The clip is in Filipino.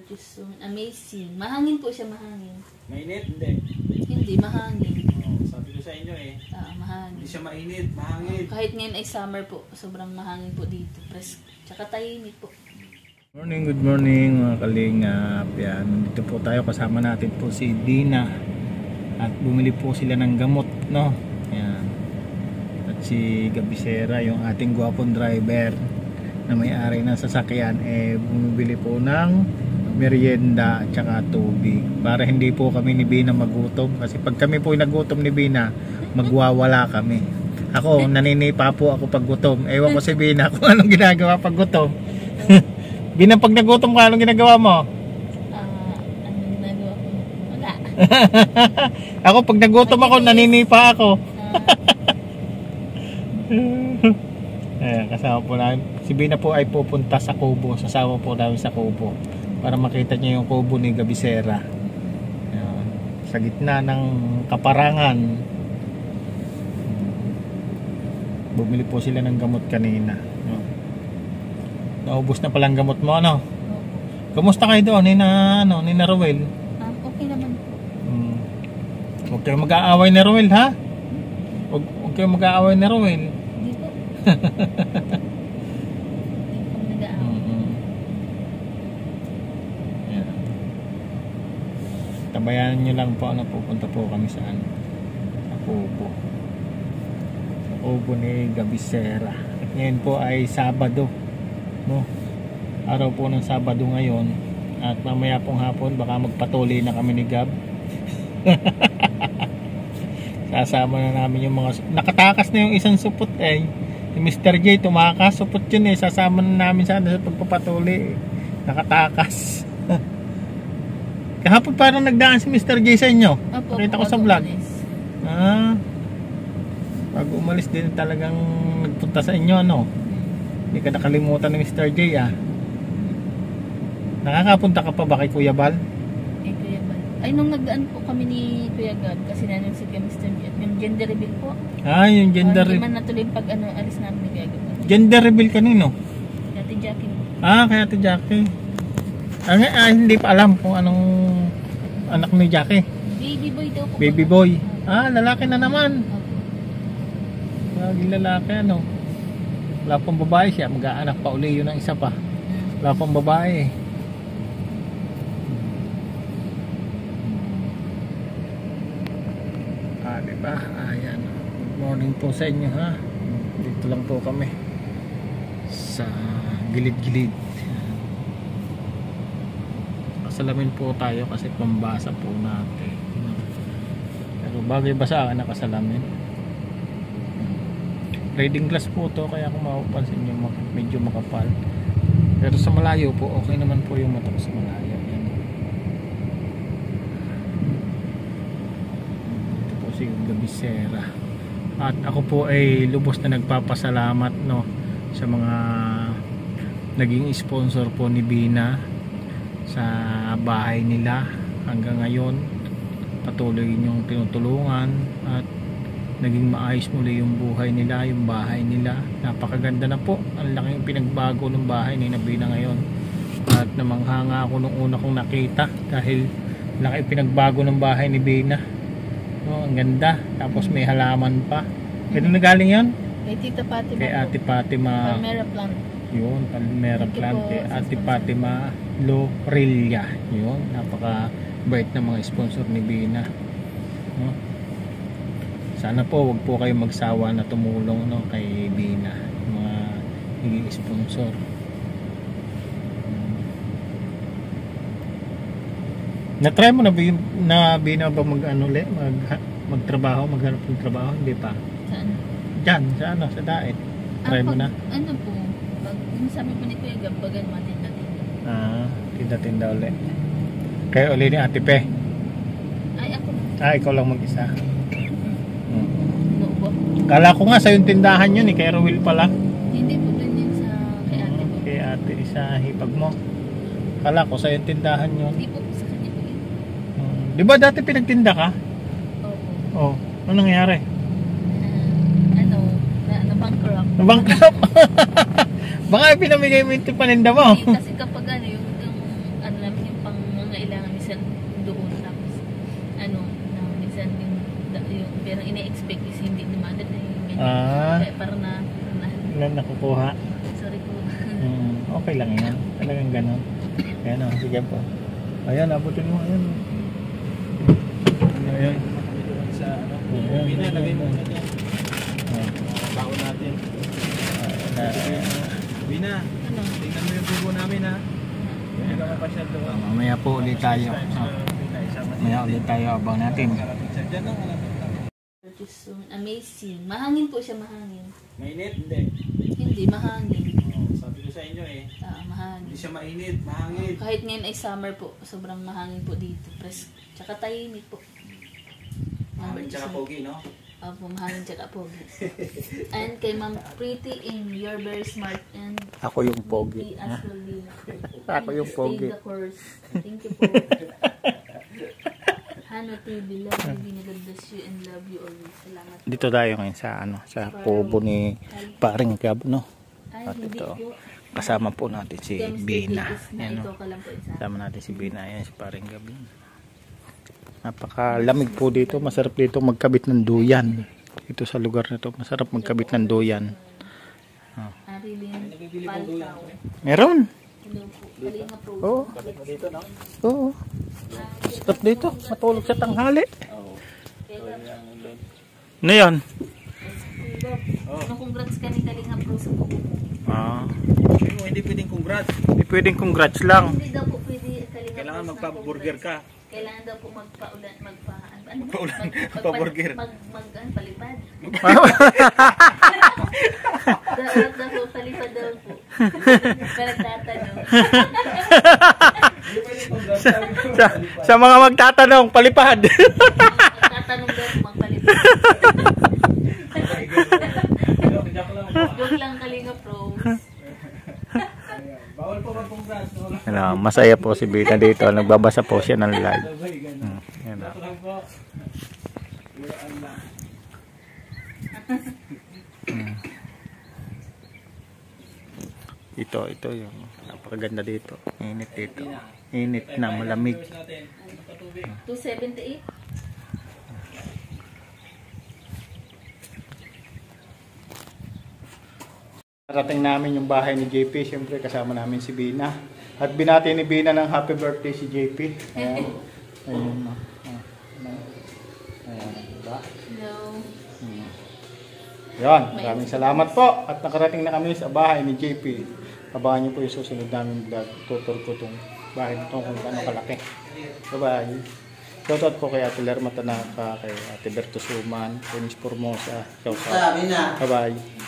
Just so amazing. Mahangin po siya, mahangin. Mainit? Hindi. Hindi, mahangin. Sabi ko sa inyo mahangin. Hindi siya mainit, mahangin. Kahit ngayon ay summer po, sobrang mahangin po dito. Tsaka tahimik po. Good morning mga kalingap. Yan, dito po tayo, kasama natin po si Dina. At bumili po sila ng gamot, no? Yan. At si Gabisera, yung ating gwapong driver na may-ari ng sasakyan, bumibili po ng merienda at saka tubig para hindi po kami ni Bina magutom, kasi pag kami po nagutom ni Bina, magwawala kami. Ako, naninipa po ako pag gutom. Ewan ko si Bina kung anong ginagawa pag gutom. Bina, pag nagutom ka, anong ginagawa mo? Anong ginagawa ko? Wala. Ako, pag nagutom ako, naninipa ako. Kasama po namin. Si Bina po ay pupunta sa Kubo. Sasama po namin sa Kubo para makita niyo yung Kubo ni Gabisera. Ayan. Sa gitna ng kaparangan. Bumili po sila ng gamot kanina. Naubos na palang gamot mo, ano? Kumusta kayo doon? Nina Rowel? Okay naman po. Huwag kayo mag-aaway ni Rowel, ha? Huwag kayo mag-aaway ni Rowel. Hindi po. Tabayan nyo lang po, pupunta po kami sa Kubo. Sa Kubo ni Gabisera. At ngayon po ay Sabado, no? Araw po ng Sabado ngayon. At mamaya pong hapon baka magpatuloy na kami ni Gab. Sasama na namin yung mga nakatakas na yung isang supot si Mr. J tumakas, supot yun sasama na namin sa pagpapatuloy. Nakatakas. Kahapon parang nagdaan si Mr. J sa inyo. Nakita ko sa vlog. Pag umalis din talagang nagpunta sa inyo, ano? Hindi ka nakalimutan ni Mr. J, Nakakapunta ka pa ba kay Kuya Bal? Kay Kuya Bal. Ay, nung nagdaan po kami ni Kuya Gab, kasi nanon si Mr. J, yung gender reveal po. Yung gender reveal. Hindi man natuloy pag alis namin ni Kuya Gab. Gender reveal kanino? Kay Ate Jackie. Kay Ate Jackie. Hindi pa alam kung anong anak ni Jackie. Baby boy daw po. Baby boy. Lalaki na naman. Laging lalaki, ano. Wala pang babae siya. Mag-aanak pa uli yun ang isa pa. Wala pang babae. Diba? Ayan. Good morning po sa inyo, ha. Dito lang po kami sa gilid-gilid. Salamin po tayo kasi pambasa po natin. Pero bagay basa nakasalamin. Reading glass po to, kaya kung mapapansin nyo medyo makapal. Pero sa malayo po okay naman po yung mata ko sa malayo. Yan. Ito po si Gabisera. At ako po ay lubos na nagpapasalamat, no, sa mga naging sponsor po ni Bina sa bahay nila. Hanggang ngayon patuloy ninyong tinutulungan at naging maayos muli yung buhay nila, yung bahay nila. Napakaganda na po, ang laking pinagbago ng bahay ni Bina ngayon. At namanghanga ako nung una kong nakita dahil laki pinagbago ng bahay ni Bina, ang ganda, tapos may halaman pa. Kaya nagaling yun? Kay Tita Fatima. Kay Ate Fatima. Palmera plant. Yun, Palmera plant. Ate Fatima Lorilla. Yun, napaka bait ng mga sponsor ni Bina, no? Sana po wag po kayo magsawa na tumulong, no, kay Bina, mga naging sponsor. Na-try mo na Bina ba magtrabaho, maghanap ng trabaho? Hindi pa? Saan? Diyan, sa Daet. Try mo na? Ano po? Yung sabi po ni Kuya Gab, bagan matinda-tinda. Tinda-tinda ulit. Kaya uli ni Ate Pe? Ay, ako. Ikaw lang mag-isa. Noobo. Kala ko nga sa yung tindahan yun, kay Rowel pala. Hindi po din yun sa kay Ate po. Kay Ate, sa hipag mo. Kala ko sa yung tindahan yun. Hindi po sa kanya po yun. Di ba dati pinagtinda ka? Opo. Ano nangyari? Na-bankrupt. Na-bankrupt? Baka pinamigay mo yung paninda mo. Kasi kapag yung ano namin yung minsan doon tapos ano, na minsan yung pero ina-expect is hindi naman medyo, kaya parang nakukuha. sorry po. Okay lang yan. Talagang ganun. Ayan o, sige po. Ayan, abutin mo. Ayan. Ayan. Sa ano? Ayan. Bina, lagay mo na dyan. Ayan. Baon natin. Bina, Ano? tingnan mo yung tubo namin ha. Hindi ka mapasyal doon. Mamaya po ulit tayo. Mamaya ulit tayo abang natin. Diyan lang. Just so amazing. Mahangin po siya, mahangin. Mainit? Hindi. Hindi, mahangin. Sabi ko sa inyo eh. Mahangin. Hindi siya mainit, mahangin. Kahit ngayon ay summer po, sobrang mahangin po dito. Tsaka tahimik po. Mahangin tsaka pogi, no? Opo, mahangin tsaka pogi. And kay Ma'am Pretty in You're Very Smart and Ako yung pogi. as well be. Ako yung pogi. Stay the course. Thank you po. Hano TV, love you, God bless you and love you always. Salamat. Dito tayo ngayon sa sa kubo ni Paring Gab, no? Ay, At hindi ito, po. kasama po natin si Mr. Bina. Davis na Yan, ito no? ka lang po isa. Kasama natin si Bina. Ayan, si Paring Gab. Napakalamig po dito. Masarap dito magkabit ng duyan. Dito sa lugar na to, masarap magkabit ng duyan. Arilin Paltaw. Meron? Hello po. Kalinga Pro. Oo. Oo. Sarap dito. Matulog sa tanghali. Ano yan? Congrats ka ni Kalinga Pro sa po. Hindi pwedeng congrats. Hindi pwedeng congrats lang. Hindi daw po pwede Kalinga Pro. Kailangan magpa-burger ka. Kailangan daw po magpaulan, Pa-burger. palipad. Dapat daw po, palipad daw po. Kaya nagtatanong. sa mga magtatanong, palipad. Magtatanong daw po, magpalipad. Joke lang Kalinga Pro. Bawal po mag-congrats. Masaya po si Bina dito. Nagbabasa po siya ng live. Yan na. Ito yung napakaganda dito. Init dito. Init na, malamig. 278. Narating namin yung bahay ni JP. Siyempre kasama namin si Bina. At binati ni Bina ng happy birthday si JP. Ayan. Ayan. Ayan. Diba? Hello. Yan. Maraming salamat po. At nakarating na kami sa bahay ni JP. Abangan niyo po yung susunod namin vlog. Tutor ko itong bahay nito kung gaano kalaki. Bye-bye. Shoutout po kay Ate Lerma Tanaka, kay Ate Berto Suman, kay Miss Formosa. Shoutout. Bye-bye.